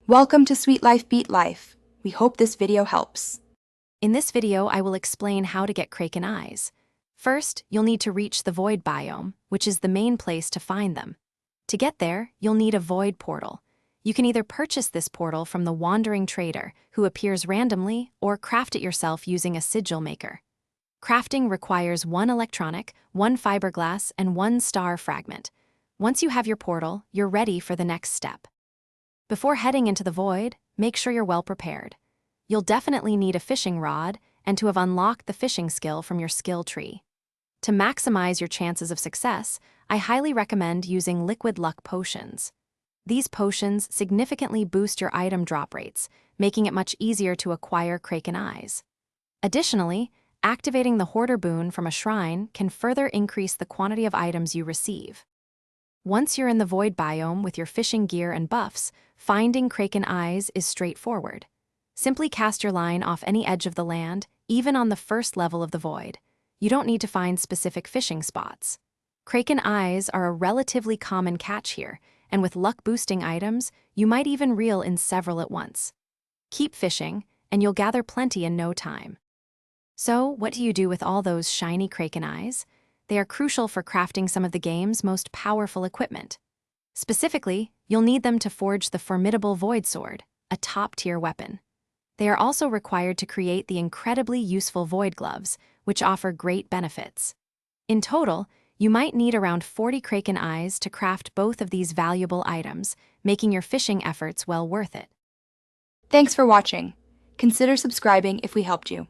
Welcome to Sweet Life Beat Life. We hope this video helps. In this video, I will explain how to get Kraken eyes. First, you'll need to reach the void biome, which is the main place to find them. To get there, you'll need a void portal. You can either purchase this portal from the wandering trader, who appears randomly, or craft it yourself using a sigil maker. Crafting requires 1 electronic, 1 fiberglass, and 1 star fragment. Once you have your portal, you're ready for the next step. Before heading into the void, make sure you're well prepared. You'll definitely need a fishing rod and to have unlocked the fishing skill from your skill tree. To maximize your chances of success, I highly recommend using liquid luck potions. These potions significantly boost your item drop rates, making it much easier to acquire Kraken eyes. Additionally, activating the hoarder boon from a shrine can further increase the quantity of items you receive. Once you're in the void biome with your fishing gear and buffs, finding Kraken eyes is straightforward. Simply cast your line off any edge of the land, even on the first level of the void. You don't need to find specific fishing spots. Kraken eyes are a relatively common catch here, and with luck-boosting items, you might even reel in several at once. Keep fishing, and you'll gather plenty in no time. So, what do you do with all those shiny Kraken eyes? They are crucial for crafting some of the game's most powerful equipment. Specifically, you'll need them to forge the formidable Void Sword, a top-tier weapon. They are also required to create the incredibly useful Void Gloves, which offer great benefits. In total, you might need around 40 Kraken eyes to craft both of these valuable items, making your fishing efforts well worth it. Thanks for watching. Consider subscribing if we helped you.